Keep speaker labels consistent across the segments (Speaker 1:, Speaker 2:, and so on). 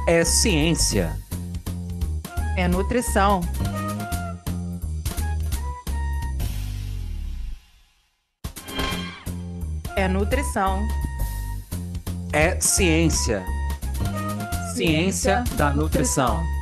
Speaker 1: É ciência.
Speaker 2: É nutrição. É nutrição.
Speaker 1: É ciência. Ciência
Speaker 2: Ciência
Speaker 1: da
Speaker 2: da
Speaker 1: nutrição.
Speaker 2: nutrição.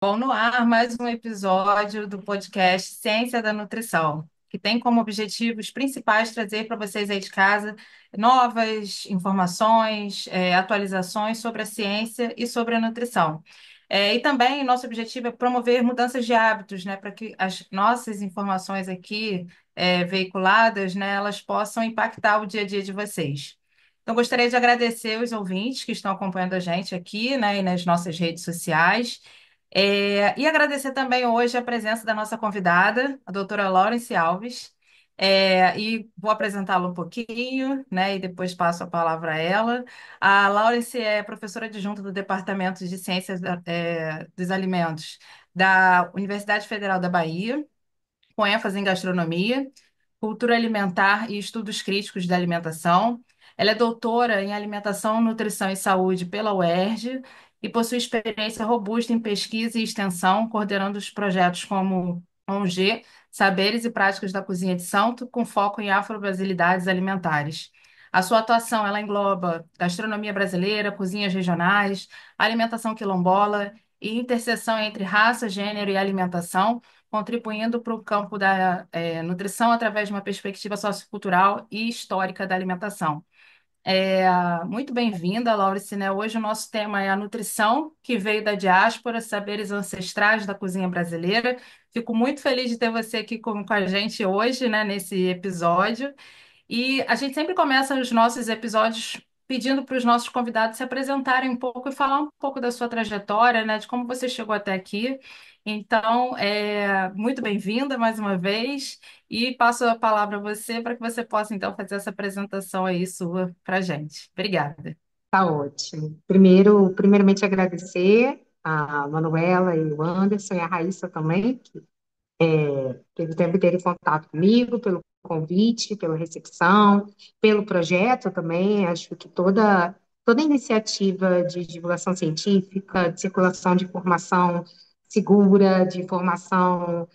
Speaker 2: Bom, no ar, mais um episódio do podcast Ciência da Nutrição, que tem como objetivos principais trazer para vocês aí de casa novas informações, atualizações sobre a ciência e sobre a nutrição. E também nosso objetivo é promover mudanças de hábitos, né, para que as nossas informações aqui, veiculadas, né, elas possam impactar o dia a dia de vocês. Então, gostaria de agradecer os ouvintes que estão acompanhando a gente aqui, né, e nas nossas redes sociais. E agradecer também hoje a presença da nossa convidada, a doutora Laurence Alves. E vou apresentá-la um pouquinho, né, e depois passo a palavra a ela. A Laurence é professora adjunta do Departamento de Ciências dos Alimentos da Universidade Federal da Bahia, com ênfase em gastronomia, cultura alimentar e estudos críticos da alimentação. Ela é doutora em alimentação, nutrição e saúde pela UERJ e possui experiência robusta em pesquisa e extensão, coordenando os projetos como ONG, Saberes e Práticas da Cozinha de Santo, com foco em afro-brasilidades alimentares. A sua atuação ela engloba gastronomia brasileira, cozinhas regionais, alimentação quilombola e interseção entre raça, gênero e alimentação, contribuindo para o campo da nutrição através de uma perspectiva sociocultural e histórica da alimentação. Muito bem-vinda, Laurice, né? Hoje o nosso tema é a nutrição, que veio da diáspora, saberes ancestrais da cozinha brasileira. Fico muito feliz de ter você aqui com a gente hoje, né, nesse episódio. E a gente sempre começa os nossos episódios pedindo para os nossos convidados se apresentarem um pouco e falar um pouco da sua trajetória, né, de como você chegou até aqui. Então, muito bem-vinda mais uma vez e passo a palavra a você para que você possa, então, fazer essa apresentação aí sua para a gente. Obrigada.
Speaker 3: Tá ótimo. Primeiramente agradecer a Manuela e o Anderson e a Raíssa também, que teve o tempo de ter contato comigo, pelo convite, pela recepção, pelo projeto também. Acho que toda iniciativa de divulgação científica, de circulação de informação segura, de informação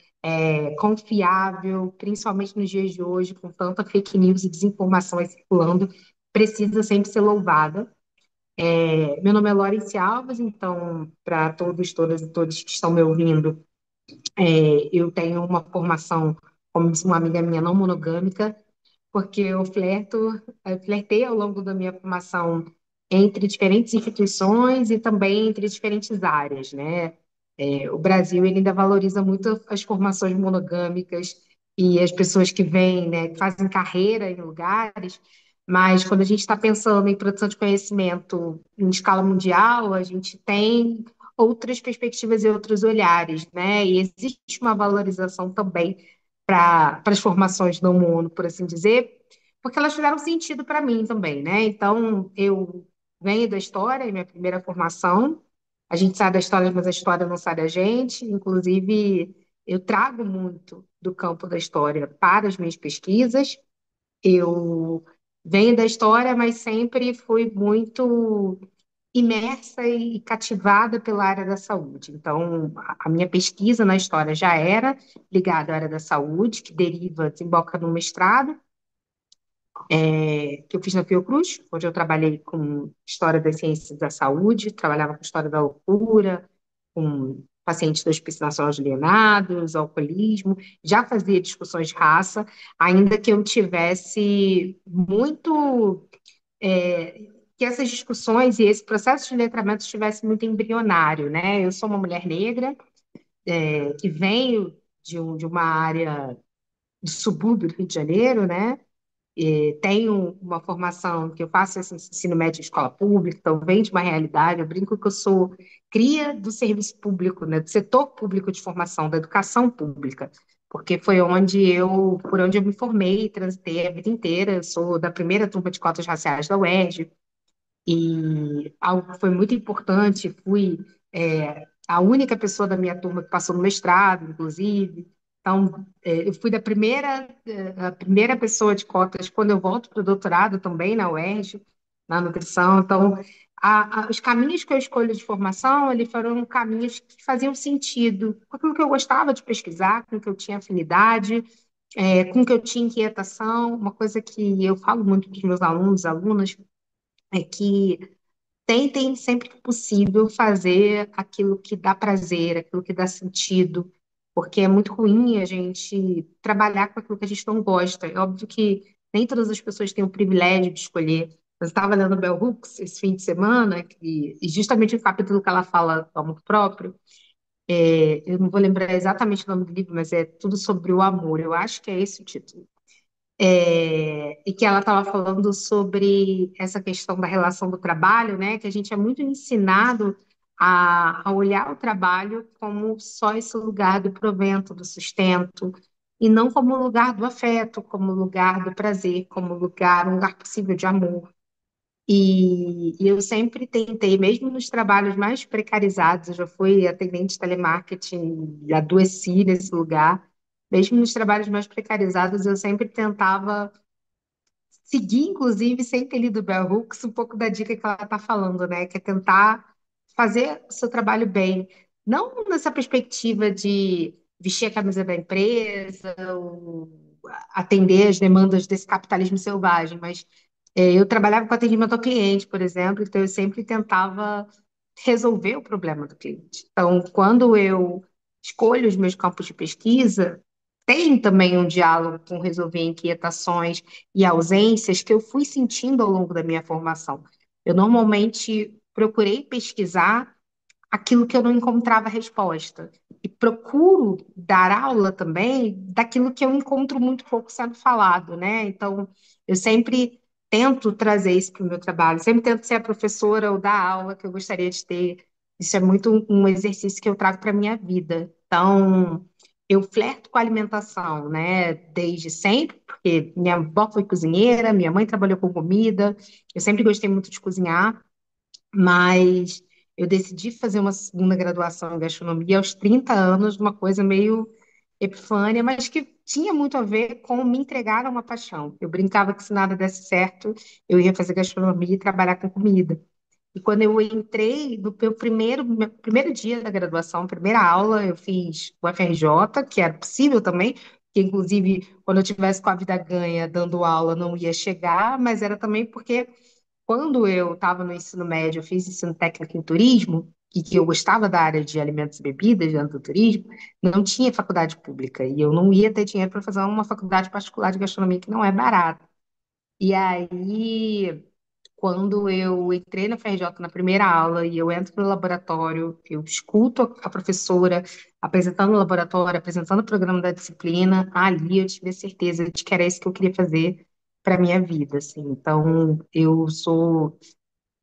Speaker 3: confiável, principalmente nos dias de hoje, com tanta fake news e desinformação aí circulando, precisa sempre ser louvada. Meu nome é Lawrence Alves, então, para todos, todas e todos que estão me ouvindo, eu tenho uma formação, como disse uma amiga minha, não monogâmica, porque flertei ao longo da minha formação entre diferentes instituições e também entre diferentes áreas, né? O Brasil ele ainda valoriza muito as formações monogâmicas e as pessoas que vêm, né, que fazem carreira em lugares, mas quando a gente está pensando em produção de conhecimento em escala mundial, a gente tem outras perspectivas e outros olhares, né? E existe uma valorização também para as formações não mono, por assim dizer, porque elas fizeram sentido para mim também, né? Então, eu venho da história, é minha primeira formação. A gente sai da história, mas a história não sai da gente. Inclusive, eu trago muito do campo da história para as minhas pesquisas. Eu venho da história, mas sempre fui muito imersa e cativada pela área da saúde. Então, a minha pesquisa na história já era ligada à área da saúde, que desemboca no mestrado, que eu fiz na Fiocruz, onde eu trabalhei com história das ciências da saúde, trabalhava com história da loucura, com pacientes do Hospício Nacional de Alienados, alcoolismo, já fazia discussões de raça, ainda que eu tivesse muito que essas discussões e esse processo de letramento estivesse muito embrionário, né? Eu sou uma mulher negra, que venho de uma área de subúrbio do Rio de Janeiro, né? Tenho uma formação que eu faço esse ensino médio em escola pública, então vem de uma realidade. Eu brinco que eu sou cria do serviço público, né? Do setor público de formação, da educação pública, porque foi por onde eu me formei, transitei a vida inteira. Eu sou da primeira turma de cotas raciais da UERJ, e algo que foi muito importante, fui a única pessoa da minha turma que passou no mestrado, inclusive. Então, eu fui a primeira pessoa de cotas quando eu volto para o doutorado também na UERJ. na nutrição. Então, os caminhos que eu escolho de formação, eles foram caminhos que faziam sentido com aquilo que eu gostava de pesquisar, com o que eu tinha afinidade, com o que eu tinha inquietação. Uma coisa que eu falo muito para os meus alunos, alunas, é que tentem sempre que possível fazer aquilo que dá prazer, aquilo que dá sentido, porque é muito ruim a gente trabalhar com aquilo que a gente não gosta. É óbvio que nem todas as pessoas têm o privilégio de escolher. Eu estava lendo Bell Hooks esse fim de semana, e justamente o capítulo que ela fala do amor próprio, eu não vou lembrar exatamente o nome do livro, mas é tudo sobre o amor. Eu acho que é esse o título. E que ela estava falando sobre essa questão da relação do trabalho, né? Que a gente é muito ensinado a olhar o trabalho como só esse lugar do provento, do sustento, e não como lugar do afeto, como lugar do prazer, como lugar, um lugar possível de amor. E eu sempre tentei, mesmo nos trabalhos mais precarizados, eu já fui atendente de telemarketing, adoeci nesse lugar, mesmo nos trabalhos mais precarizados, eu sempre tentava seguir, inclusive, sem ter lido Bell Hooks, um pouco da dica que ela está falando, né? Que é tentar fazer o seu trabalho bem. Não nessa perspectiva de vestir a camisa da empresa, ou atender as demandas desse capitalismo selvagem, mas eu trabalhava com atendimento ao cliente, por exemplo, então eu sempre tentava resolver o problema do cliente. Então, quando eu escolho os meus campos de pesquisa, tem também um diálogo com resolver inquietações e ausências que eu fui sentindo ao longo da minha formação. Eu normalmente procurei pesquisar aquilo que eu não encontrava resposta. E procuro dar aula também daquilo que eu encontro muito pouco sendo falado, né? Então, eu sempre tento trazer isso para o meu trabalho, sempre tento ser a professora ou dar aula que eu gostaria de ter. Isso é muito um exercício que eu trago para a minha vida. Então, eu flerto com a alimentação, né? Desde sempre, porque minha avó foi cozinheira, minha mãe trabalhou com comida, eu sempre gostei muito de cozinhar. Mas eu decidi fazer uma segunda graduação em gastronomia aos 30 anos, uma coisa meio epifânia, mas que tinha muito a ver com me entregar a uma paixão. Eu brincava que se nada desse certo, eu ia fazer gastronomia e trabalhar com comida. E quando eu entrei, no meu primeiro dia da graduação, primeira aula, eu fiz o FRJ, que era possível também, que inclusive quando eu tivesse com a vida ganha dando aula não ia chegar, mas era também porque quando eu estava no ensino médio, eu fiz ensino técnico em turismo, e que eu gostava da área de alimentos e bebidas, dentro do turismo, não tinha faculdade pública, e eu não ia ter dinheiro para fazer uma faculdade particular de gastronomia, que não é barato. E aí, quando eu entrei na FRJ na primeira aula, e eu entro no laboratório, eu escuto a professora apresentando o laboratório, apresentando o programa da disciplina, ali eu tive a certeza de que era isso que eu queria fazer para minha vida, assim. Então, eu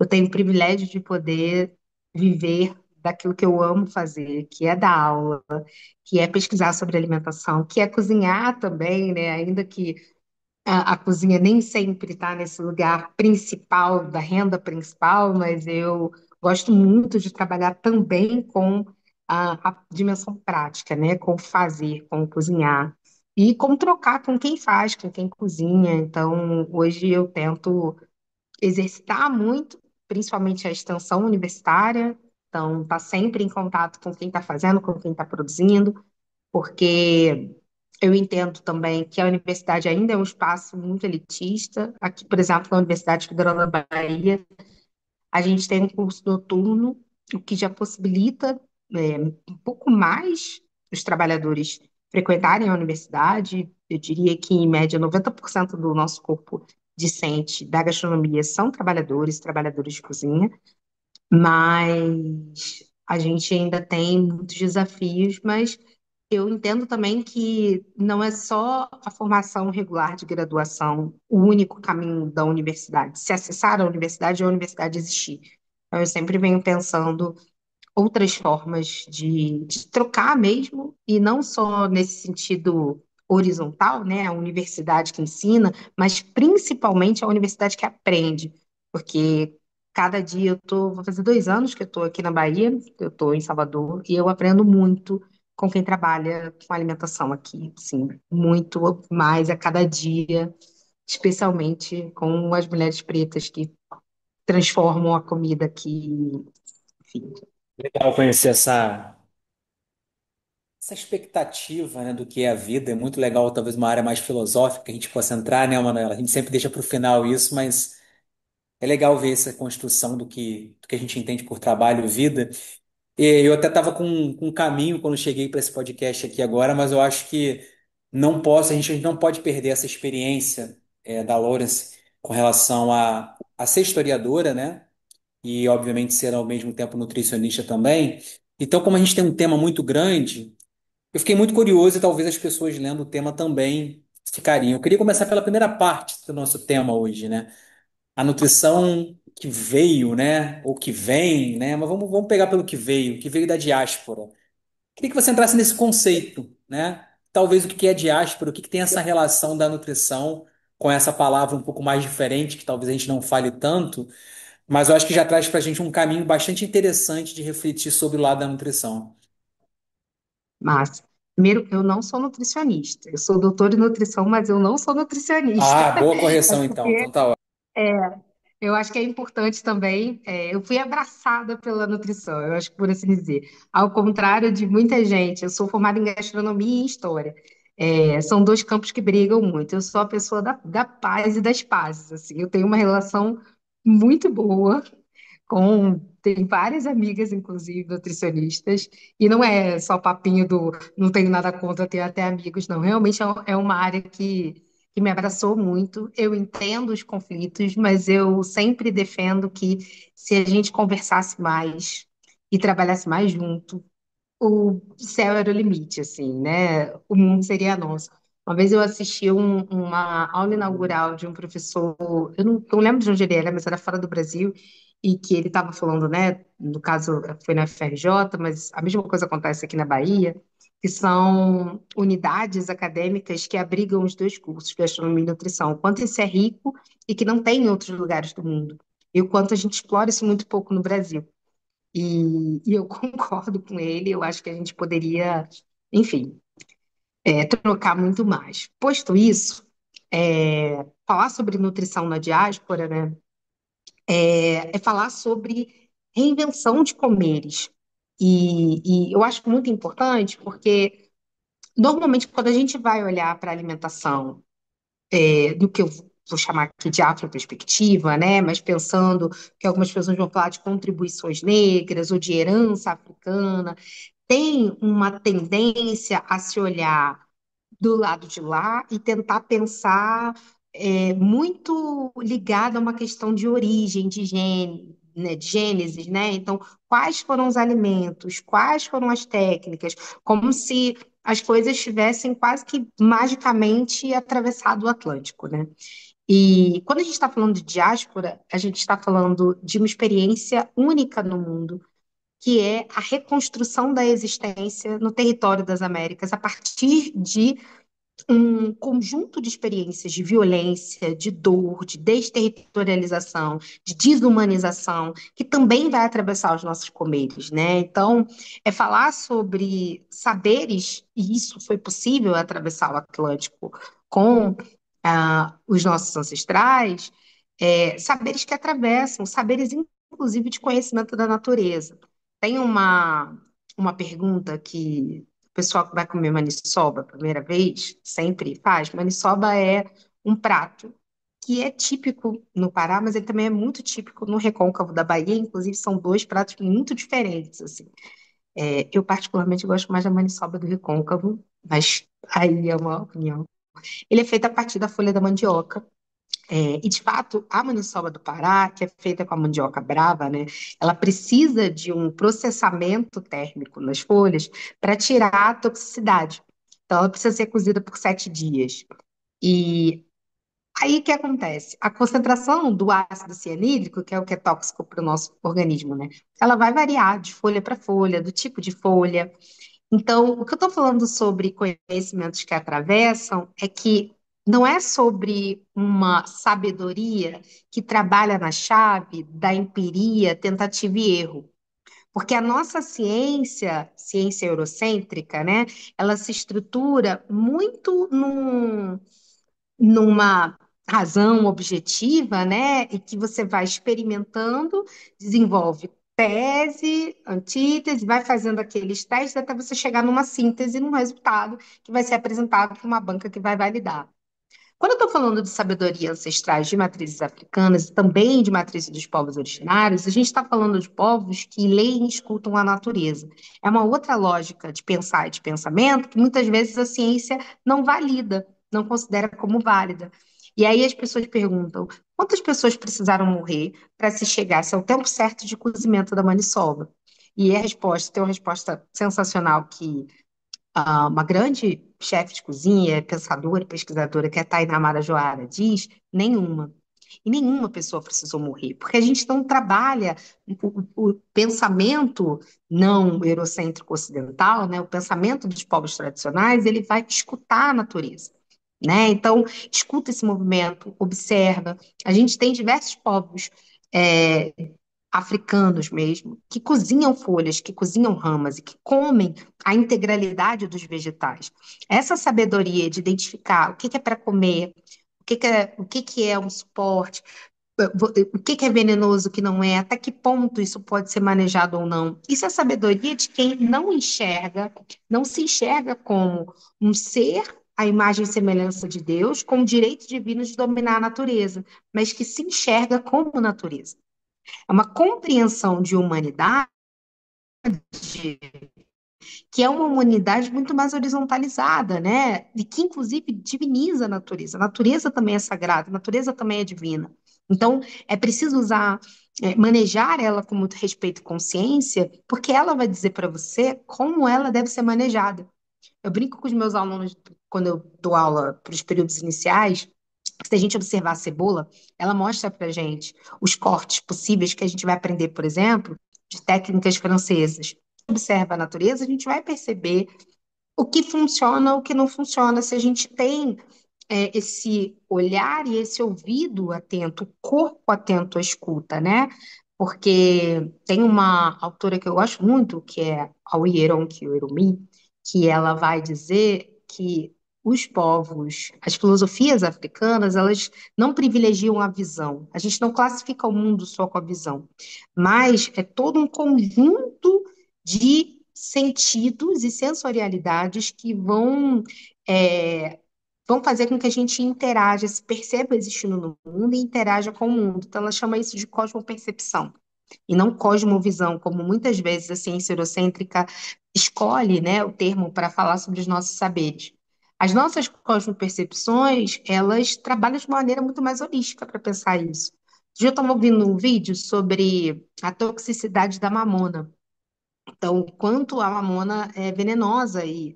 Speaker 3: tenho o privilégio de poder viver daquilo que eu amo fazer, que é dar aula, que é pesquisar sobre alimentação, que é cozinhar também, né? Ainda que a cozinha nem sempre está nesse lugar principal, da renda principal, mas eu gosto muito de trabalhar também com a dimensão prática, né? Com o fazer, com o cozinhar. E com trocar com quem faz, com quem cozinha. Então, hoje eu tento exercitar muito, principalmente a extensão universitária. Então, estar sempre em contato com quem está fazendo, com quem está produzindo, porque eu entendo também que a universidade ainda é um espaço muito elitista. Aqui, por exemplo, na Universidade Federal da Bahia, a gente tem um curso noturno, o que já possibilita um pouco mais os trabalhadores frequentarem a universidade. Eu diria que, em média, 90% do nosso corpo discente da gastronomia são trabalhadores, trabalhadores de cozinha, mas a gente ainda tem muitos desafios, mas eu entendo também que não é só a formação regular de graduação o único caminho da universidade. Se acessar a universidade, é a universidade existir. Então, eu sempre venho pensando outras formas de trocar mesmo, e não só nesse sentido horizontal, né, a universidade que ensina, mas principalmente a universidade que aprende, porque cada dia vou fazer 2 anos que eu estou aqui na Bahia, eu estou em Salvador, e eu aprendo muito com quem trabalha com alimentação aqui, sim, muito mais a cada dia, especialmente com as mulheres pretas que transformam a comida que, enfim.
Speaker 1: Legal conhecer essa expectativa, né, do que é a vida. É muito legal, talvez uma área mais filosófica que a gente possa entrar, né, Manuela? A gente sempre deixa para o final isso, mas é legal ver essa construção do que a gente entende por trabalho e vida. E eu até estava com um caminho quando cheguei para esse podcast aqui agora, mas eu acho que a gente não pode perder essa experiência da Lawrence com relação a ser historiadora, né? E, obviamente, ser ao mesmo tempo nutricionista também. Então, como a gente tem um tema muito grande, eu fiquei muito curioso e talvez as pessoas lendo o tema também ficariam. Eu queria começar pela primeira parte do nosso tema hoje, né? A nutrição que veio, né? Ou que vem, né? Mas vamos pegar pelo que veio da diáspora. Queria que você entrasse nesse conceito, né? Talvez o que é diáspora, o que tem essa relação da nutrição com essa palavra um pouco mais diferente, que talvez a gente não fale tanto, mas eu acho que já traz para a gente um caminho bastante interessante de refletir sobre o lado da nutrição.
Speaker 3: Mas, primeiro, eu não sou nutricionista. Eu sou doutora em nutrição, mas eu não sou nutricionista.
Speaker 1: Ah, boa correção
Speaker 3: Acho
Speaker 1: então.
Speaker 3: porque
Speaker 1: Então tá ótimo.
Speaker 3: eu acho que é importante também. Eu fui abraçada pela nutrição, eu acho que por assim dizer. Ao contrário de muita gente, eu sou formada em gastronomia e em história. São dois campos que brigam muito. Eu sou a pessoa da paz e das pazes. Assim, eu tenho uma relação muito boa tem várias amigas, inclusive, nutricionistas, e não é só papinho do não tenho nada contra ter até amigos, não. Realmente é uma área que me abraçou muito. Eu entendo os conflitos, mas eu sempre defendo que se a gente conversasse mais e trabalhasse mais junto, o céu era o limite, assim, né? O mundo seria nosso. Uma vez eu assisti uma aula inaugural de um professor, eu não lembro de onde ele era, mas era fora do Brasil, e que ele estava falando, né? No caso, foi na FRJ, mas a mesma coisa acontece aqui na Bahia, que são unidades acadêmicas que abrigam os dois cursos, gastronomia e nutrição. O quanto isso é rico e que não tem em outros lugares do mundo. E o quanto a gente explora isso muito pouco no Brasil. E eu concordo com ele, eu acho que a gente poderia, enfim, trocar muito mais. Posto isso, falar sobre nutrição na diáspora, né, é falar sobre reinvenção de comeres. E eu acho muito importante porque, normalmente, quando a gente vai olhar para a alimentação, do que eu vou chamar aqui de afroperspectiva, né? Mas pensando que algumas pessoas vão falar de contribuições negras ou de herança africana, tem uma tendência a se olhar do lado de lá e tentar pensar muito ligado a uma questão de origem, de gene, né, de gênesis, né? Então, quais foram os alimentos, quais foram as técnicas, como se as coisas tivessem quase que magicamente atravessado o Atlântico, né? E quando a gente está falando de diáspora, a gente está falando de uma experiência única no mundo, que é a reconstrução da existência no território das Américas a partir de um conjunto de experiências de violência, de dor, de desterritorialização, de desumanização, que também vai atravessar os nossos comeres, né? Então, é falar sobre saberes, e isso foi possível atravessar o Atlântico com os nossos ancestrais, saberes que atravessam, saberes inclusive de conhecimento da natureza. Tem uma pergunta que o pessoal que vai comer maniçoba a primeira vez sempre faz. Maniçoba é um prato que é típico no Pará, mas ele também é muito típico no recôncavo da Bahia. Inclusive, são dois pratos muito diferentes, assim. Eu particularmente gosto mais da maniçoba do recôncavo, mas aí é uma opinião. Ele é feito a partir da folha da mandioca. E, de fato, a maniçoba do Pará, que é feita com a mandioca brava, né, ela precisa de um processamento térmico nas folhas para tirar a toxicidade. Então, ela precisa ser cozida por 7 dias. E aí o que acontece? A concentração do ácido cianídrico, que é o que é tóxico para o nosso organismo, né, ela vai variar de folha para folha, do tipo de folha. Então, o que eu estou falando sobre conhecimentos que atravessam é que não é sobre uma sabedoria que trabalha na chave da empiria, tentativa e erro. Porque a nossa ciência, ciência eurocêntrica, né, ela se estrutura muito numa razão objetiva, né? E que você vai experimentando, desenvolve tese, antítese, vai fazendo aqueles testes até você chegar numa síntese, num resultado que vai ser apresentado para uma banca que vai validar. Quando eu estou falando de sabedoria ancestrais de matrizes africanas e também de matrizes dos povos originários, a gente está falando de povos que leem e escutam a natureza. É uma outra lógica de pensar e de pensamento que muitas vezes a ciência não valida, não considera como válida. E aí as pessoas perguntam: quantas pessoas precisaram morrer para se chegasse ao tempo certo de cozimento da maniçoba? E a resposta tem uma resposta sensacional que uma grande chefe de cozinha, pensadora, pesquisadora, que é a Tainá Marajoara, diz: nenhuma. E nenhuma pessoa precisou morrer, porque a gente não trabalha o pensamento não eurocêntrico ocidental, né? O pensamento dos povos tradicionais, ele vai escutar a natureza. Né? Então, escuta esse movimento, observa. A gente tem diversos povos é, africanos mesmo, que cozinham folhas, que cozinham ramas e que comem a integralidade dos vegetais. Essa sabedoria de identificar o que é para comer, o que é um suporte, o que é venenoso, o que não é, até que ponto isso pode ser manejado ou não. Isso é sabedoria de quem não enxerga, não se enxerga como um ser à imagem e semelhança de Deus, com o direito divino de dominar a natureza, mas que se enxerga como natureza. É uma compreensão de humanidade que é uma humanidade muito mais horizontalizada, né? E que, inclusive, diviniza a natureza. A natureza também é sagrada, a natureza também é divina. Então, é preciso manejar ela com muito respeito e consciência, porque ela vai dizer para você como ela deve ser manejada. Eu brinco com os meus alunos quando eu dou aula para os períodos iniciais. Se a gente observar a cebola, ela mostra para gente os cortes possíveis que a gente vai aprender, por exemplo, de técnicas francesas. Observa a natureza, a gente vai perceber o que funciona, o que não funciona. Se a gente tem esse olhar e esse ouvido atento, o corpo atento à escuta, né? Porque tem uma autora que eu gosto muito, que é a Oyeronki Orumi, que ela vai dizer que os povos, as filosofias africanas, elas não privilegiam a visão. A gente não classifica o mundo só com a visão, mas é todo um conjunto de sentidos e sensorialidades que é, vão fazer com que a gente interaja, se perceba existindo no mundo e interaja com o mundo. Então, ela chama isso de cosmopercepção e não cosmovisão, como muitas vezes a ciência eurocêntrica escolhe, né, o termo para falar sobre os nossos saberes. As nossas cosmopercepções, elas trabalham de uma maneira muito mais holística para pensar isso. Eu estava ouvindo um vídeo sobre a toxicidade da mamona. Então, o quanto a mamona é venenosa e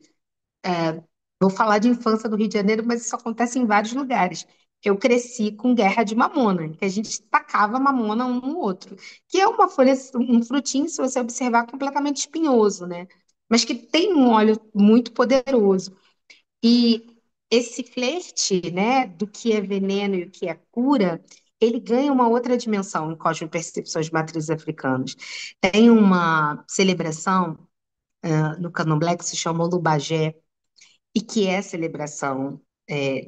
Speaker 3: vou falar de infância do Rio de Janeiro, mas isso acontece em vários lugares. Eu cresci com guerra de mamona, em que a gente tacava mamona um no outro, que é uma folha, um frutinho, se você observar, completamente espinhoso, né? Mas que tem um óleo muito poderoso. E esse flerte, né, do que é veneno e o que é cura, ele ganha uma outra dimensão em cosmopercepções de matrizes africanas. Tem uma celebração no candomblé que se chama Olubagé, e que é celebração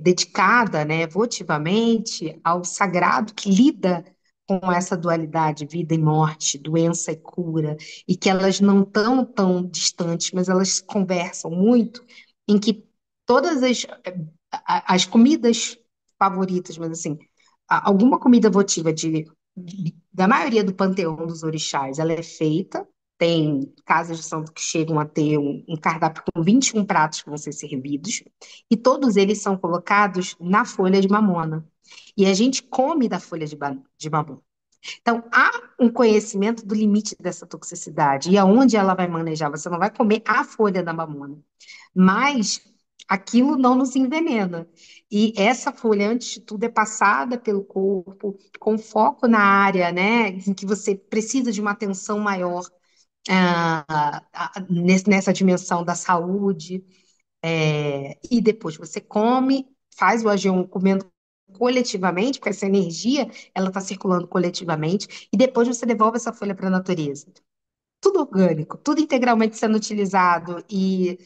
Speaker 3: dedicada, né, votivamente ao sagrado que lida com essa dualidade, vida e morte, doença e cura, e que elas não estão tão distantes, mas elas conversam muito, em que todas as comidas favoritas, mas assim, alguma comida votiva da maioria do panteão dos orixás, ela é feita. Tem casas de santo que chegam a ter um cardápio com 21 pratos que vão ser servidos, e todos eles são colocados na folha de mamona. E a gente come da folha de mamona. Então, há um conhecimento do limite dessa toxicidade e aonde ela vai manejar. Você não vai comer a folha da mamona, mas aquilo não nos envenena. E essa folha, antes de tudo, é passada pelo corpo com foco na área, né, em que você precisa de uma atenção maior nessa dimensão da saúde, e depois você come, faz o AG1 comendo coletivamente, porque essa energia ela está circulando coletivamente, e depois você devolve essa folha para a natureza. Tudo orgânico, tudo integralmente sendo utilizado, e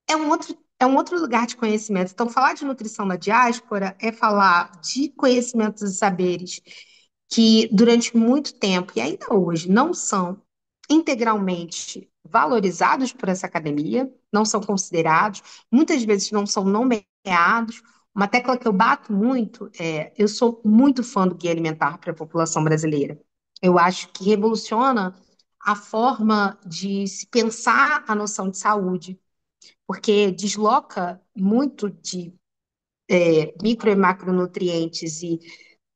Speaker 3: é um outro é um outro lugar de conhecimento. Então, falar de nutrição na diáspora é falar de conhecimentos e saberes que, durante muito tempo, e ainda hoje, não são integralmente valorizados por essa academia, não são considerados, muitas vezes não são nomeados. Uma tecla que eu bato muito é: eu sou muito fã do guia alimentar para a população brasileira. Eu acho que revoluciona a forma de se pensar a noção de saúde, porque desloca muito de micro e macronutrientes e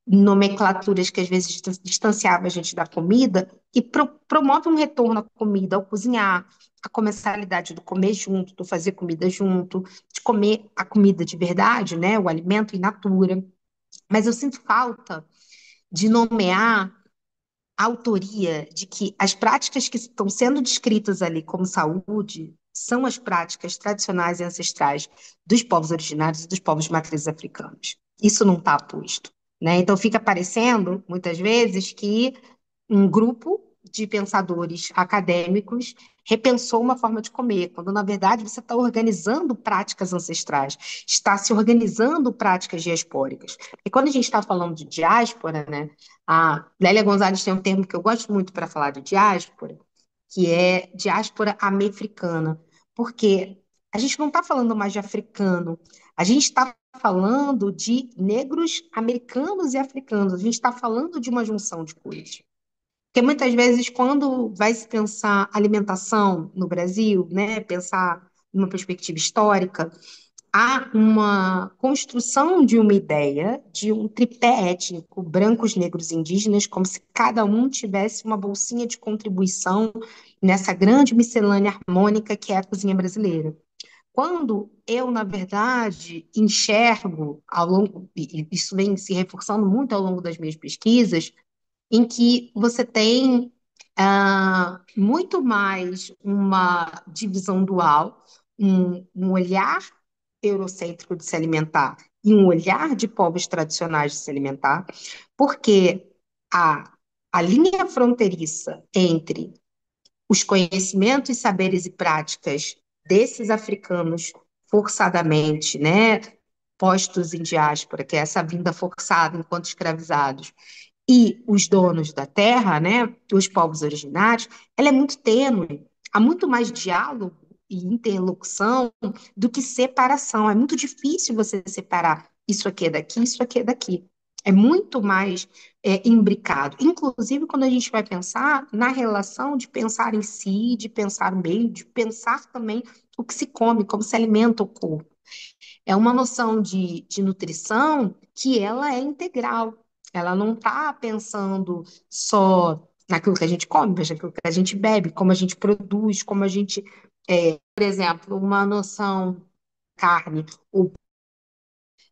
Speaker 3: nomenclaturas que às vezes distanciavam a gente da comida e promove um retorno à comida, ao cozinhar, a comensalidade do comer junto, do fazer comida junto, de comer a comida de verdade, né, o alimento in natura. Mas eu sinto falta de nomear a autoria de que as práticas que estão sendo descritas ali como saúde são as práticas tradicionais e ancestrais dos povos originários e dos povos de matrizes africanos. Isso não está posto, né? Então fica parecendo, muitas vezes, que um grupo de pensadores acadêmicos repensou uma forma de comer, quando na verdade você está organizando práticas ancestrais, está se organizando práticas diaspóricas. E quando a gente está falando de diáspora, né, a Lélia Gonzalez tem um termo que eu gosto muito para falar de diáspora, que é diáspora amefricana, porque a gente não está falando mais de africano, a gente está falando de negros americanos e africanos, a gente está falando de uma junção de coisas. Porque muitas vezes, quando vai se pensar alimentação no Brasil, né, pensar numa perspectiva histórica, há uma construção de uma ideia de um tripé étnico, brancos, negros e indígenas, como se cada um tivesse uma bolsinha de contribuição nessa grande miscelânea harmônica que é a cozinha brasileira. Quando eu, na verdade, enxergo ao longo, e isso vem se reforçando muito ao longo das minhas pesquisas, em que você tem muito mais uma divisão dual, um olhar eurocêntrico de se alimentar e um olhar de povos tradicionais de se alimentar, porque a, a linha fronteiriça entre os conhecimentos, saberes e práticas desses africanos forçadamente, né, postos em diáspora, que é essa vinda forçada enquanto escravizados, e os donos da terra, né, os povos originários, ela é muito tênue. Há muito mais diálogo e interlocução do que separação. É muito difícil você separar isso aqui é daqui, isso aqui é daqui. É muito mais imbricado. Inclusive, quando a gente vai pensar na relação de pensar em si, de pensar o meio, de pensar também o que se come, como se alimenta o corpo. É uma noção de nutrição que ela é integral. Ela não está pensando só naquilo que a gente come, mas naquilo que a gente bebe, como a gente produz, como a gente, por exemplo, uma noção carne ou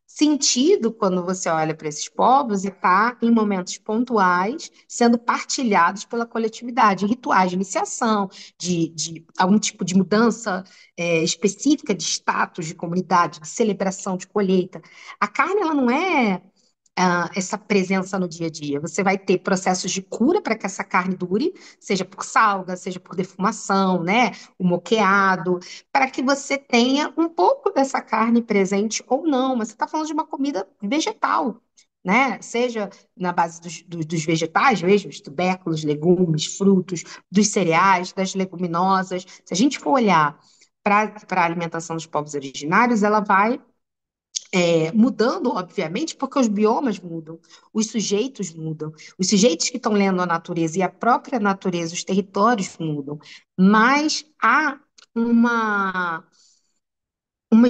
Speaker 3: sentido quando você olha para esses povos e está em momentos pontuais sendo partilhados pela coletividade, rituais de iniciação, de algum tipo de mudança específica de status de comunidade, de celebração, de colheita. A carne, ela não é essa presença no dia a dia. Você vai ter processos de cura para que essa carne dure, seja por salga, seja por defumação, né? O moqueado, para que você tenha um pouco dessa carne presente ou não. Mas você está falando de uma comida vegetal, né? Seja na base dos vegetais mesmo, os tubérculos, legumes, frutos, dos cereais, das leguminosas. Se a gente for olhar para a alimentação dos povos originários, ela vai mudando, obviamente, porque os biomas mudam, os sujeitos mudam, os sujeitos que estão lendo a natureza e a própria natureza, os territórios mudam, mas há uma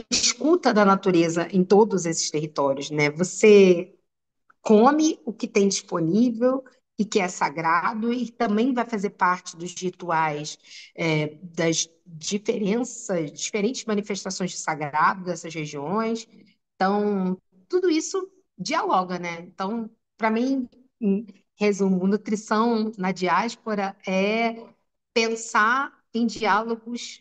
Speaker 3: escuta da natureza em todos esses territórios, né? Você come o que tem disponível e que é sagrado e também vai fazer parte dos rituais das diferentes manifestações de sagrado dessas regiões. Então, tudo isso dialoga, né? Então, para mim, em resumo, nutrição na diáspora é pensar em diálogos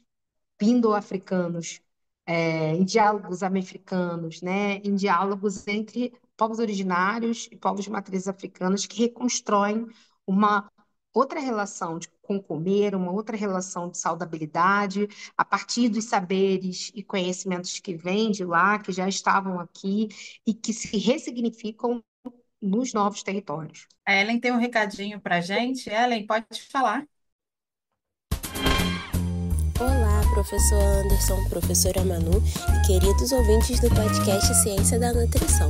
Speaker 3: indo-africanos, em diálogos americanos, né? Em diálogos entre povos originários e povos de matrizes africanas que reconstroem uma outra relação com comer, uma outra relação de saudabilidade, a partir dos saberes e conhecimentos que vêm de lá, que já estavam aqui e que se ressignificam nos novos territórios.
Speaker 2: A Ellen tem um recadinho para a gente. Ellen, pode falar.
Speaker 4: Olá, professor Anderson, professora Manu e queridos ouvintes do podcast Ciência da Nutrição.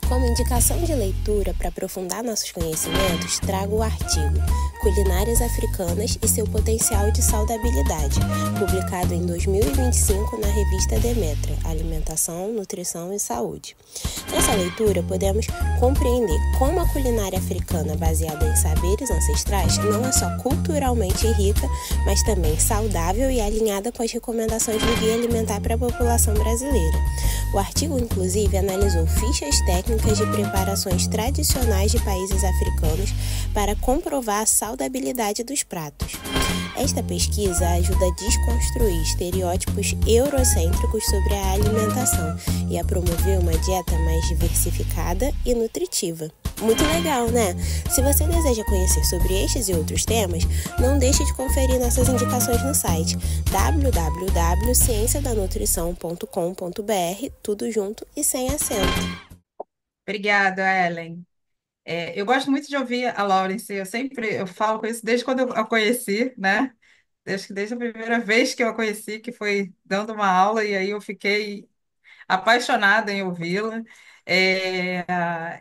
Speaker 4: Como indicação de leitura para aprofundar nossos conhecimentos, trago o artigo Culinárias Africanas e seu Potencial de Saudabilidade, publicado em 2025 na revista Demetra, Alimentação, Nutrição e Saúde. Nessa leitura, podemos compreender como a culinária africana baseada em saberes ancestrais não é só culturalmente rica, mas também saudável e alinhada com as recomendações do Guia Alimentar para a população brasileira. O artigo, inclusive, analisou fichas técnicas de preparações tradicionais de países africanos para comprovar a saudabilidade dos pratos. Esta pesquisa ajuda a desconstruir estereótipos eurocêntricos sobre a alimentação e a promover uma dieta mais diversificada e nutritiva. Muito legal, né? Se você deseja conhecer sobre estes e outros temas, não deixe de conferir nossas indicações no site www.cienciadanutrição.com.br, tudo junto e sem acento.
Speaker 2: Obrigada, Ellen. Eu gosto muito de ouvir a Laurence, eu falo com isso desde quando eu a conheci, né? Desde a primeira vez que eu a conheci, que foi dando uma aula, e aí eu fiquei apaixonada em ouvi-la. É,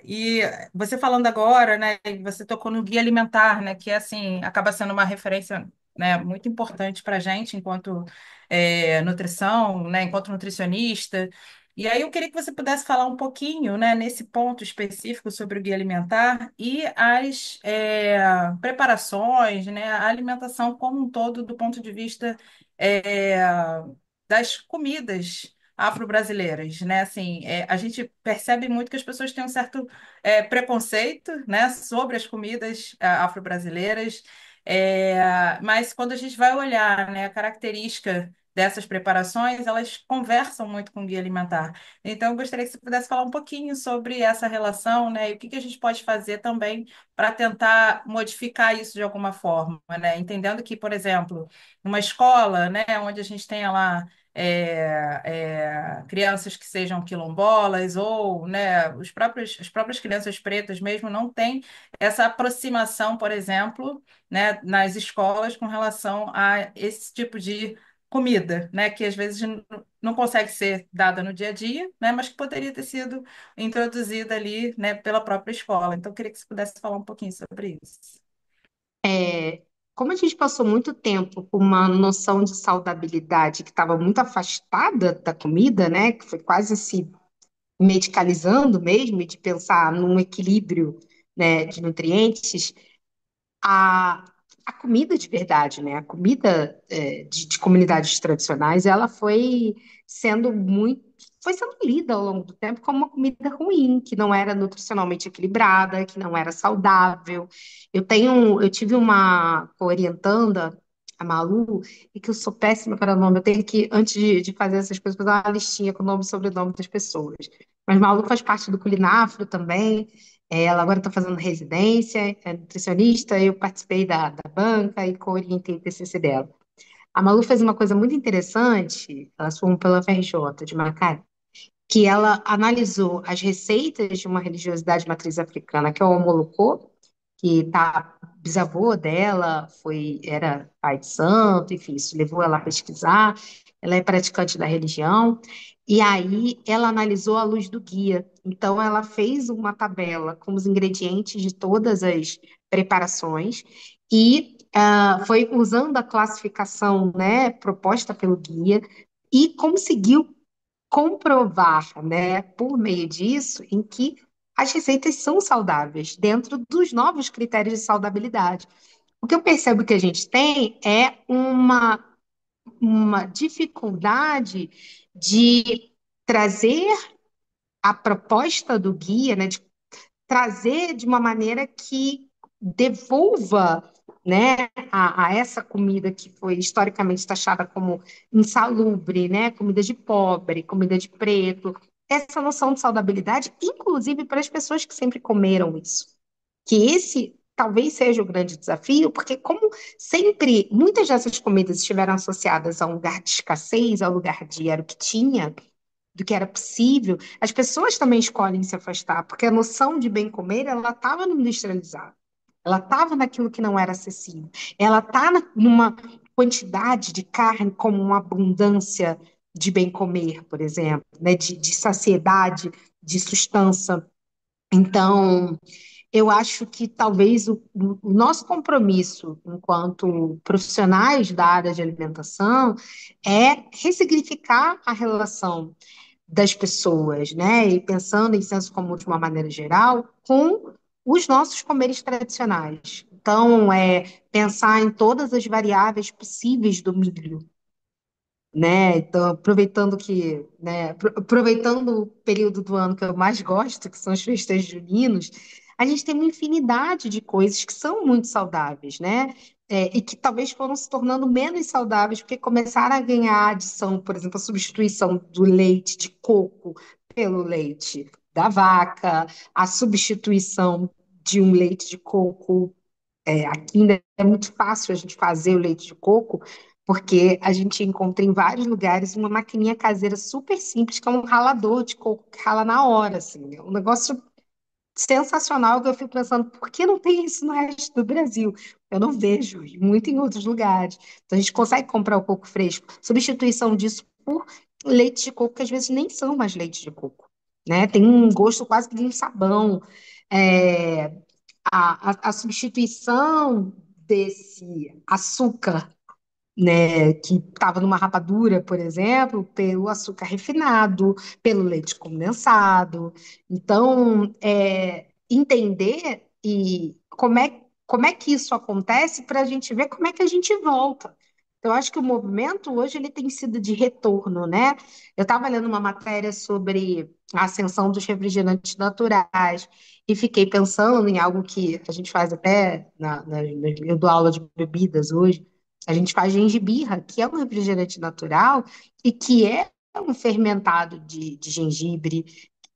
Speaker 2: e você falando agora, né, você tocou no guia alimentar, né, que é assim, acaba sendo uma referência, né, muito importante para a gente enquanto nutrição, né, enquanto nutricionista. E aí eu queria que você pudesse falar um pouquinho, né, nesse ponto específico sobre o guia alimentar e as preparações, né, a alimentação como um todo do ponto de vista é, das comidas afro-brasileiras, né? Assim, a gente percebe muito que as pessoas têm um certo preconceito, né, sobre as comidas afro-brasileiras, mas quando a gente vai olhar, né, a característica dessas preparações, elas conversam muito com o guia alimentar. Então, eu gostaria que você pudesse falar um pouquinho sobre essa relação, né, e o que que a gente pode fazer também para tentar modificar isso de alguma forma, né? Entendendo que, por exemplo, numa escola, né, onde a gente tenha lá crianças que sejam quilombolas ou, né, as próprias crianças pretas mesmo não têm essa aproximação, por exemplo, né, nas escolas com relação a esse tipo de comida, né, que às vezes não consegue ser dada no dia a dia, né, mas que poderia ter sido introduzida ali, né, pela própria escola. Então, eu queria que você pudesse falar um pouquinho sobre isso.
Speaker 3: Como a gente passou muito tempo com uma noção de saudabilidade que estava muito afastada da comida, né, que foi quase se medicalizando mesmo, e de pensar num equilíbrio, né, de nutrientes, a, a comida de verdade, né? A comida de comunidades tradicionais, ela foi sendo lida ao longo do tempo como uma comida ruim, que não era nutricionalmente equilibrada, que não era saudável. Eu tive uma orientanda, a Malu, e que eu sou péssima para nome. Eu tenho que, antes de fazer essas coisas, fazer uma listinha com o nome e sobrenome das pessoas. Mas Malu faz parte do Culinafro também. Ela agora está fazendo residência, é nutricionista, eu participei da banca e co-orientei o TCC dela. A Malu fez uma coisa muito interessante, ela formou pela FRJ de Macaé, que ela analisou as receitas de uma religiosidade matriz africana, que é o Omolocô, que tá, bisavô dela era pai de santo, enfim, isso levou ela a pesquisar, ela é praticante da religião, e aí ela analisou à luz do guia. Então, ela fez uma tabela com os ingredientes de todas as preparações e foi usando a classificação, né, proposta pelo guia e conseguiu comprovar, né, por meio disso, em que as receitas são saudáveis dentro dos novos critérios de saudabilidade. O que eu percebo que a gente tem é uma dificuldade de trazer a proposta do guia, né, de trazer de uma maneira que devolva, né, a essa comida que foi historicamente taxada como insalubre, né, comida de pobre, comida de preto, essa noção de saudabilidade, inclusive para as pessoas que sempre comeram isso. Que esse talvez seja o grande desafio, porque como sempre muitas dessas comidas estiveram associadas a um lugar de escassez, ao lugar de era o que tinha, do que era possível, as pessoas também escolhem se afastar, porque a noção de bem comer, ela estava no industrializado. Ela estava naquilo que não era acessível. Ela está numa quantidade de carne como uma abundância de bem comer, por exemplo, né? De saciedade, de sustância. Então, eu acho que talvez o nosso compromisso enquanto profissionais da área de alimentação é ressignificar a relação das pessoas, né? E pensando em senso comum de uma maneira geral, com os nossos comeres tradicionais. Então, pensar em todas as variáveis possíveis do milho, né? Então, aproveitando que, né, aproveitando o período do ano que eu mais gosto, que são os festejos juninos, a gente tem uma infinidade de coisas que são muito saudáveis, né? E que talvez foram se tornando menos saudáveis porque começaram a ganhar adição, por exemplo, a substituição do leite de coco pelo leite da vaca, a substituição de um leite de coco aqui ainda é muito fácil a gente fazer o leite de coco, porque a gente encontra em vários lugares uma maquininha caseira super simples, que é um ralador de coco que rala na hora, assim. É um negócio sensacional que eu fico pensando, por que não tem isso no resto do Brasil? Eu não vejo, e muito em outros lugares. Então a gente consegue comprar o coco fresco. Substituição disso por leite de coco, que às vezes nem são mais leite de coco, né? Tem um gosto quase que de um sabão. É, a substituição desse açúcar, né, que estava numa rapadura, por exemplo, pelo açúcar refinado, pelo leite condensado. Então, entender e como é que isso acontece para a gente ver como é que a gente volta. Então, eu acho que o movimento hoje ele tem sido de retorno, né? Eu estava lendo uma matéria sobre a ascensão dos refrigerantes naturais e fiquei pensando em algo que a gente faz até eu dou aula de bebidas hoje, a gente faz gengibirra, que é um refrigerante natural e que é um fermentado de gengibre.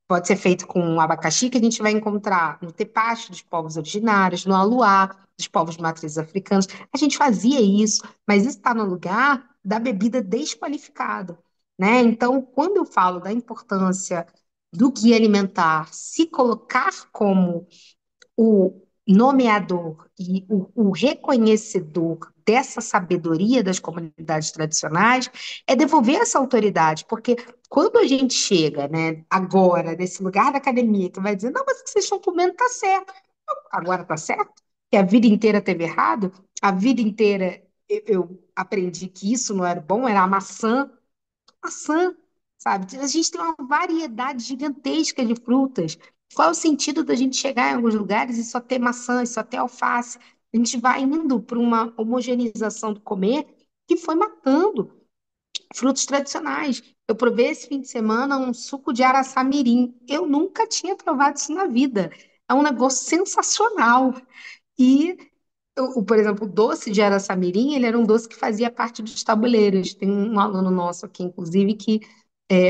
Speaker 3: Pode ser feito com abacaxi, que a gente vai encontrar no tepache dos povos originários, no aluá dos povos de matrizes africanos. A gente fazia isso, mas isso está no lugar da bebida desqualificada, né? Então, quando eu falo da importância do guia alimentar se colocar como o nomeador e o reconhecedor dessa sabedoria das comunidades tradicionais é devolver essa autoridade, porque quando a gente chega, né, agora, nesse lugar da academia, que vai dizer, não, mas o que vocês estão comendo está certo, agora está certo, que a vida inteira teve errado, a vida inteira eu aprendi que isso não era bom, era a maçã, sabe? A gente tem uma variedade gigantesca de frutas. Qual é o sentido da gente chegar em alguns lugares e só ter maçã, e só ter alface? A gente vai indo para uma homogeneização do comer que foi matando frutos tradicionais. Eu provei esse fim de semana um suco de araçá-mirim. Eu nunca tinha provado isso na vida. É um negócio sensacional. E por exemplo, o doce de araçamirim, ele era um doce que fazia parte dos tabuleiros. Tem um aluno nosso aqui, inclusive, que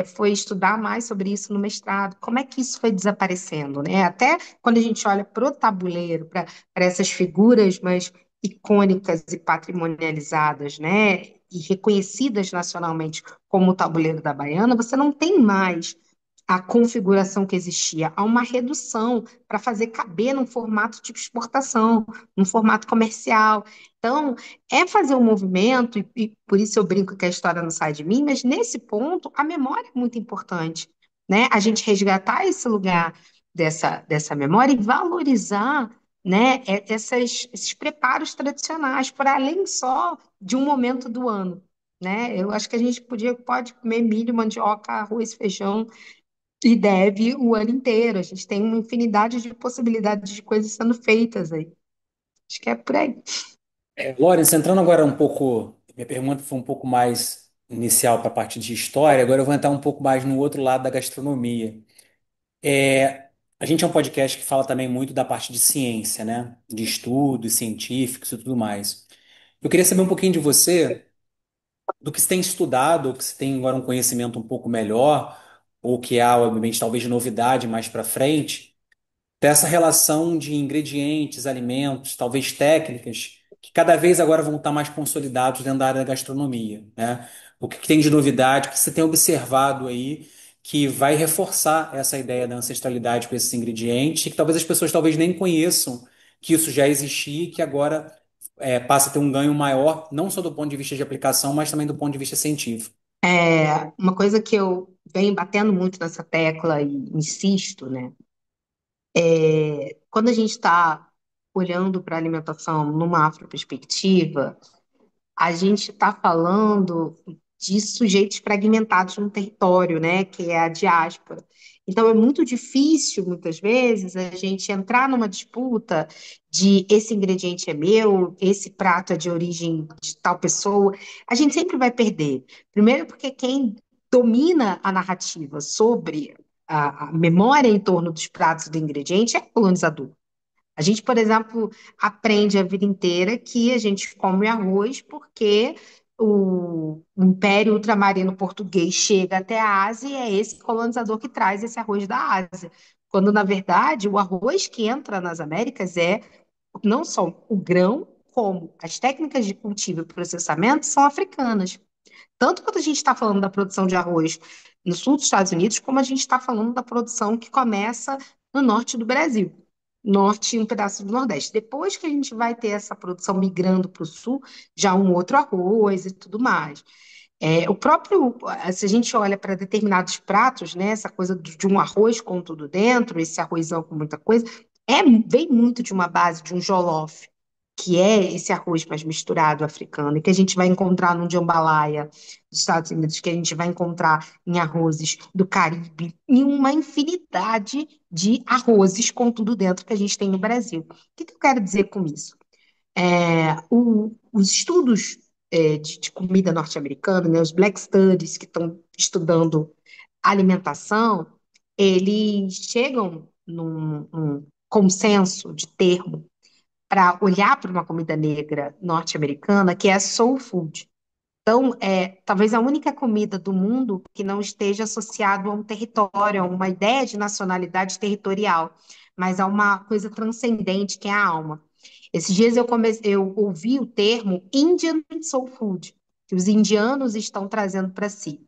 Speaker 3: foi estudar mais sobre isso no mestrado. Como é que isso foi desaparecendo, né? Até quando a gente olha para o tabuleiro, para essas figuras mais icônicas e patrimonializadas, né? E reconhecidas nacionalmente como o tabuleiro da Baiana, você não tem mais a configuração que existia, há uma redução para fazer caber num formato tipo exportação, num formato comercial. Então, é fazer um movimento, e por isso eu brinco que a história não sai de mim, mas nesse ponto, a memória é muito importante, né? A gente resgatar esse lugar dessa memória e valorizar, né, esses preparos tradicionais, para além só de um momento do ano. Né? Eu acho que a gente pode comer milho, mandioca, arroz, feijão, e deve o ano inteiro. A gente tem uma infinidade de possibilidades de coisas sendo feitas aí. Acho que é por aí.
Speaker 1: Lawrence, entrando agora um pouco, minha pergunta foi um pouco mais inicial para a parte de história, agora eu vou entrar um pouco mais no outro lado da gastronomia. A gente é um podcast que fala também muito da parte de ciência, né? De estudos científicos e tudo mais. Eu queria saber um pouquinho de você, do que você tem estudado, ou que você tem agora um conhecimento um pouco melhor, ou que há, obviamente, talvez novidade mais para frente, dessa relação de ingredientes, alimentos, talvez técnicas, que cada vez agora vão estar mais consolidados dentro da área da gastronomia, né? O que tem de novidade que você tem observado aí que vai reforçar essa ideia da ancestralidade com esses ingredientes, e que talvez as pessoas talvez nem conheçam que isso já existia e que agora passa a ter um ganho maior, não só do ponto de vista de aplicação, mas também do ponto de vista científico.
Speaker 3: Uma coisa que eu venho batendo muito nessa tecla e insisto, né? Quando a gente está olhando para a alimentação numa afroperspectiva, a gente está falando de sujeitos fragmentados no território, né, que é a diáspora. Então, é muito difícil, muitas vezes, a gente entrar numa disputa de esse ingrediente é meu, esse prato é de origem de tal pessoa. A gente sempre vai perder. Primeiro, porque quem domina a narrativa sobre a memória em torno dos pratos e do ingrediente é o colonizador. A gente, por exemplo, aprende a vida inteira que a gente come arroz porque o Império Ultramarino Português chega até a Ásia e é esse colonizador que traz esse arroz da Ásia. Quando, na verdade, o arroz que entra nas Américas é não só o grão, como as técnicas de cultivo e processamento são africanas. Tanto quando a gente está falando da produção de arroz no sul dos Estados Unidos, como a gente está falando da produção que começa no norte do Brasil, norte e um pedaço do Nordeste. Depois que a gente vai ter essa produção migrando para o sul, já um outro arroz e tudo mais. O próprio, se a gente olha para determinados pratos, né, essa coisa de um arroz com tudo dentro, esse arrozão com muita coisa, vem muito de uma base de um jollof, que é esse arroz mais misturado africano, e que a gente vai encontrar no jambalaya dos Estados Unidos, que a gente vai encontrar em arrozes do Caribe, e uma infinidade de arrozes com tudo dentro que a gente tem no Brasil. O que eu quero dizer com isso? Os estudos de comida norte-americana, né, os Black Studies que estão estudando alimentação, eles chegam num consenso de termo para olhar para uma comida negra norte-americana que é a soul food. Então, talvez a única comida do mundo que não esteja associado a um território, a uma ideia de nacionalidade territorial, mas a uma coisa transcendente que é a alma. Esses dias eu ouvi o termo Indian Soul Food, que os indianos estão trazendo para si.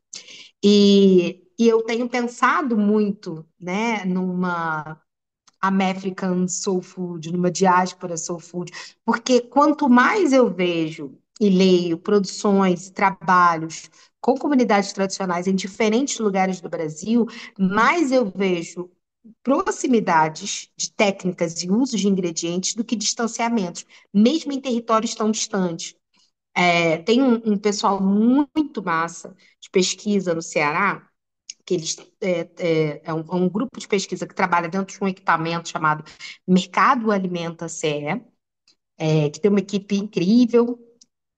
Speaker 3: E eu tenho pensado muito, né, numa American Soul Food, numa diáspora Soul Food, porque quanto mais eu vejo e leio produções, trabalhos com comunidades tradicionais em diferentes lugares do Brasil, mais eu vejo proximidades de técnicas e usos de ingredientes do que distanciamentos, mesmo em territórios tão distantes. Tem um pessoal muito massa de pesquisa no Ceará, que eles é um grupo de pesquisa que trabalha dentro de um equipamento chamado Mercado Alimenta CE, que tem uma equipe incrível,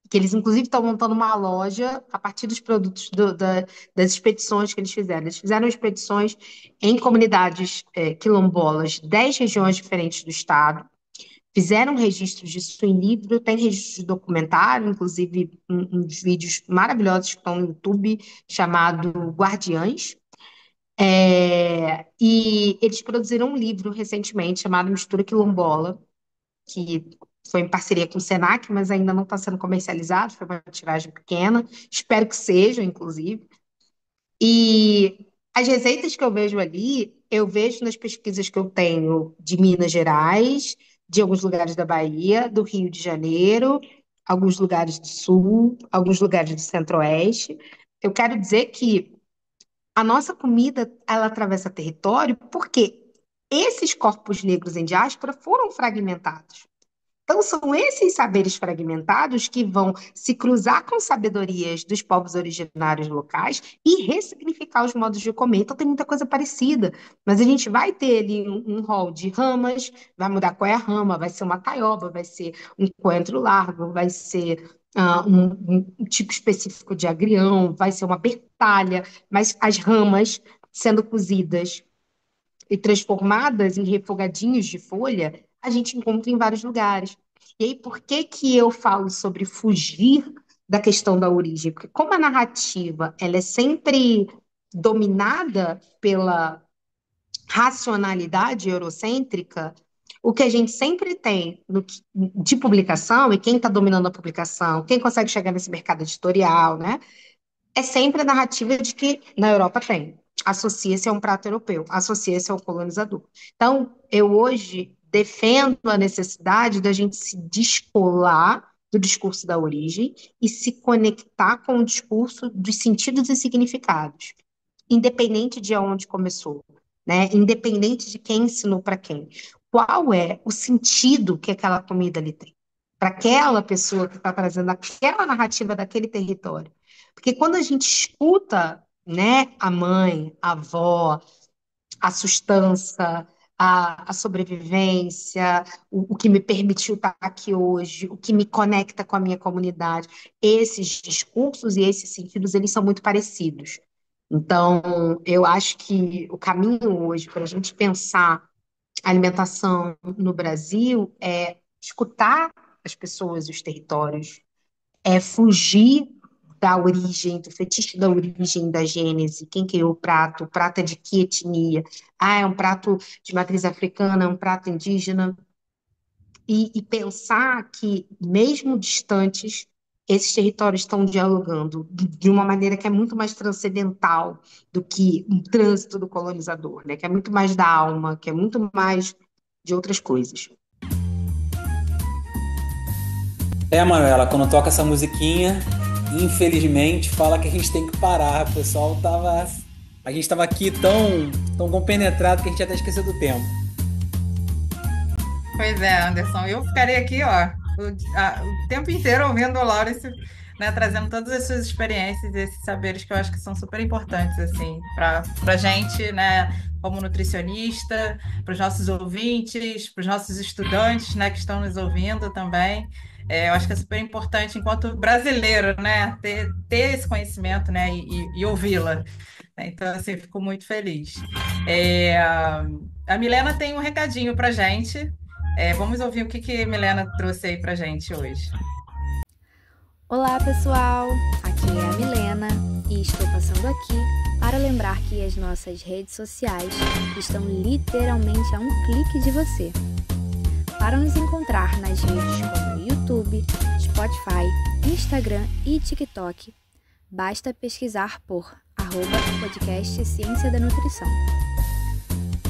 Speaker 3: que eles inclusive estão montando uma loja a partir dos produtos das expedições que eles fizeram. Eles fizeram expedições em comunidades quilombolas, 10 regiões diferentes do estado, fizeram registros disso em livro, tem registro de documentário, inclusive uns vídeos maravilhosos que estão no YouTube, chamado Guardiães. E eles produziram um livro recentemente chamado Mistura Quilombola, que foi em parceria com o Senac, mas ainda não está sendo comercializado, foi uma tiragem pequena, espero que seja, inclusive. E as receitas que eu vejo ali, eu vejo nas pesquisas que eu tenho de Minas Gerais, de alguns lugares da Bahia, do Rio de Janeiro, alguns lugares do Sul, alguns lugares do Centro-Oeste. Eu quero dizer que a nossa comida, ela atravessa território porque esses corpos negros em diáspora foram fragmentados. Então, são esses saberes fragmentados que vão se cruzar com sabedorias dos povos originários locais e ressignificar os modos de comer. Então, tem muita coisa parecida, mas a gente vai ter ali um rol de ramas, vai mudar qual é a rama, vai ser uma taioba, vai ser um coentro largo, vai ser um tipo específico de agrião, vai ser uma bertalha, mas as ramas sendo cozidas e transformadas em refogadinhos de folha, a gente encontra em vários lugares. E aí, por que que eu falo sobre fugir da questão da origem? Porque como a narrativa ela é sempre dominada racionalidade eurocêntrica, o que a gente sempre tem de publicação, e quem está dominando a publicação, quem consegue chegar nesse mercado editorial, né? É sempre a narrativa de que na Europa tem. Associa-se a um prato europeu, associa-se ao colonizador. Então, eu hoje defendo a necessidade da gente se descolar do discurso da origem e se conectar com o discurso dos sentidos e significados, independente de onde começou, né? Independente de quem ensinou para quem. Qual é o sentido que aquela comida ali tem? Para aquela pessoa que está trazendo aquela narrativa daquele território. Porque quando a gente escuta, né, a mãe, a avó, a sustância, a sobrevivência, o que me permitiu estar aqui hoje, o que me conecta com a minha comunidade, esses discursos e esses sentidos, eles são muito parecidos. Então, eu acho que o caminho hoje para a gente pensar a alimentação no Brasil é escutar as pessoas e os territórios, é fugir da origem, do fetiche da origem, da gênese, quem criou o prato é de que etnia, é um prato de matriz africana, é um prato indígena, e pensar que, mesmo distantes, esses territórios estão dialogando de uma maneira que é muito mais transcendental do que um trânsito do colonizador, né? Que é muito mais da alma, que é muito mais de outras coisas.
Speaker 1: Manuela, quando toca essa musiquinha, infelizmente, fala que a gente tem que parar. O pessoal tava. A gente tava aqui tão compenetrado que a gente até esqueceu do tempo.
Speaker 2: Pois é, Anderson, eu ficaria aqui, ó, o tempo inteiro ouvindo o Laurence, né, trazendo todas as suas experiências e esses saberes que eu acho que são super importantes, assim, para gente, né, como nutricionista, para os nossos ouvintes, para os nossos estudantes, né, que estão nos ouvindo também. Eu acho que é super importante, enquanto brasileiro, né, ter esse conhecimento, né, e ouvi-la. Então, assim, fico muito feliz. A Milena tem um recadinho para gente. Vamos ouvir o que a Milena trouxe aí para gente hoje.
Speaker 5: Olá, pessoal! Aqui é a Milena e estou passando aqui para lembrar que as nossas redes sociais estão literalmente a um clique de você. Para nos encontrar nas redes como YouTube, Spotify, Instagram e TikTok, basta pesquisar por @podcast Ciência da Nutrição.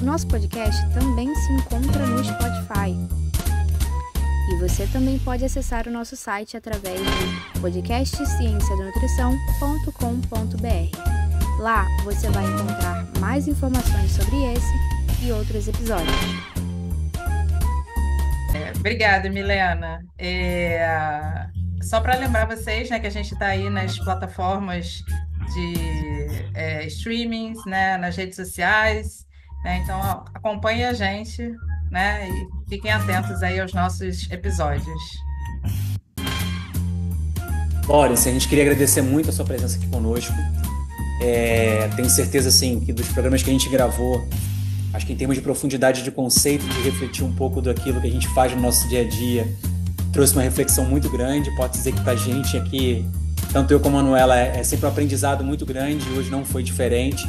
Speaker 5: O nosso podcast também se encontra no Spotify. E você também pode acessar o nosso site através de podcastcienciadanutrição.com.br. Lá você vai encontrar mais informações sobre esse e outros episódios.
Speaker 2: Obrigada, Milena. Só para lembrar vocês, né, que a gente está aí nas plataformas de streamings, né, nas redes sociais, né, então acompanhe a gente, né, e fiquem atentos aí aos nossos episódios.
Speaker 1: Laurence, a gente queria agradecer muito a sua presença aqui conosco. Tenho certeza, assim, que dos programas que a gente gravou, acho que em termos de profundidade de conceito, de refletir um pouco daquilo que a gente faz no nosso dia a dia, trouxe uma reflexão muito grande. Pode dizer que pra gente aqui, tanto eu como a Manuela, é sempre um aprendizado muito grande e hoje não foi diferente.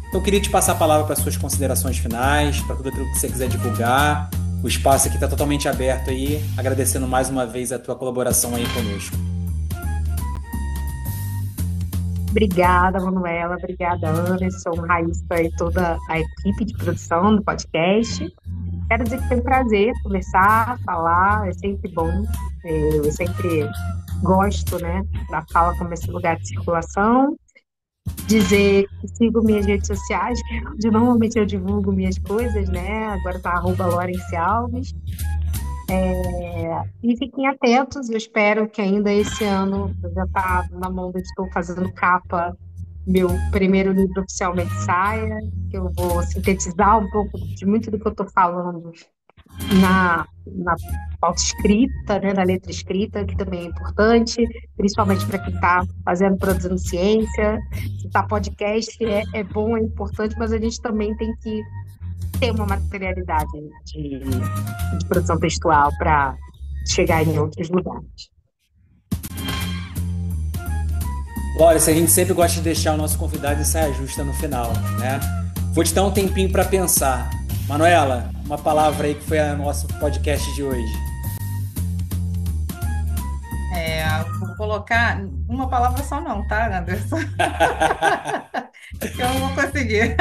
Speaker 1: Então eu queria te passar a palavra para suas considerações finais, para tudo aquilo que você quiser divulgar. O espaço aqui está totalmente aberto aí, agradecendo mais uma vez a tua colaboração aí conosco.
Speaker 3: Obrigada, Manuela. Obrigada, Anderson, Raíssa e toda a equipe de produção do podcast. Quero dizer que foi um prazer conversar, falar, é sempre bom. Eu sempre gosto, né, da fala como esse lugar de circulação. Dizer que sigo minhas redes sociais, que é onde normalmente eu divulgo minhas coisas, né? Agora tá @Laurence Alves. E fiquem atentos, eu espero que ainda esse ano eu já está na mão do estou fazendo capa, meu primeiro livro oficialmente saia, que eu vou sintetizar um pouco de muito do que eu estou falando na pauta escrita, né, na letra escrita, que também é importante, principalmente para quem está produzindo ciência. Se tá podcast é bom, é importante, mas a gente também tem que ter uma materialidade de produção textual para chegar em outros lugares.
Speaker 1: Laurence, a gente sempre gosta de deixar o nosso convidado em saia justa no final, né? Vou te dar um tempinho para pensar. Manuela, uma palavra aí que foi o nosso podcast de hoje.
Speaker 2: Vou colocar uma palavra só não, tá, Anderson? Que eu não vou conseguir.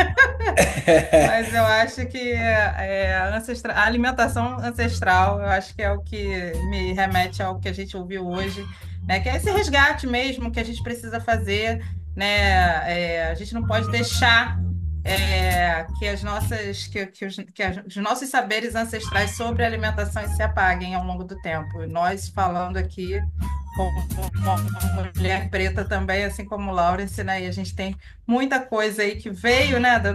Speaker 2: Mas eu acho que a alimentação ancestral, eu acho que é o que me remete ao que a gente ouviu hoje, né? Que é esse resgate mesmo que a gente precisa fazer, né? A gente não pode deixar os nossos saberes ancestrais sobre alimentação se apaguem ao longo do tempo. Nós falando aqui como uma mulher preta também, assim como Laurence, né? E a gente tem muita coisa aí que veio, né, da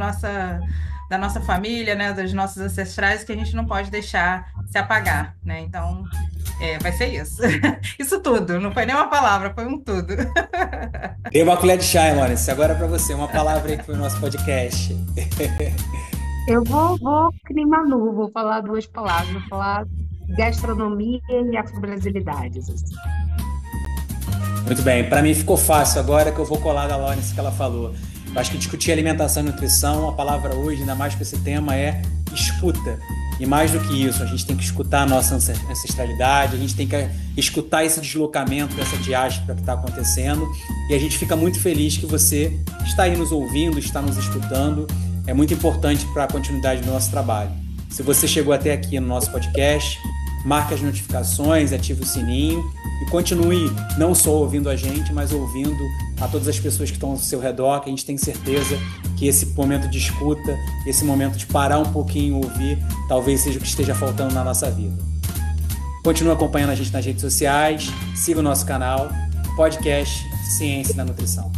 Speaker 2: nossa família, né, dos nossos ancestrais, que a gente não pode deixar se apagar, né? Então, vai ser isso. Isso tudo, não foi nem uma palavra, foi um tudo.
Speaker 1: Dei uma colher de chá, Laurence. Agora para você, uma palavra aí que foi o nosso podcast.
Speaker 3: Eu vou que nem Manu, vou falar duas palavras, vou falar gastronomia e afro-brasilidades, assim.
Speaker 1: Muito bem, para mim ficou fácil agora que eu vou colar da Laurence que ela falou. Eu acho que discutir alimentação e nutrição, a palavra hoje, ainda mais com esse tema, é escuta. E mais do que isso, a gente tem que escutar a nossa ancestralidade, a gente tem que escutar esse deslocamento dessa diáspora que está acontecendo. E a gente fica muito feliz que você está aí nos ouvindo, está nos escutando. É muito importante para a continuidade do nosso trabalho. Se você chegou até aqui no nosso podcast, marque as notificações, ative o sininho e continue não só ouvindo a gente, mas ouvindo a todas as pessoas que estão ao seu redor, que a gente tem certeza que esse momento de escuta, esse momento de parar um pouquinho e ouvir, talvez seja o que esteja faltando na nossa vida. Continue acompanhando a gente nas redes sociais, siga o nosso canal, podcast Ciência da Nutrição.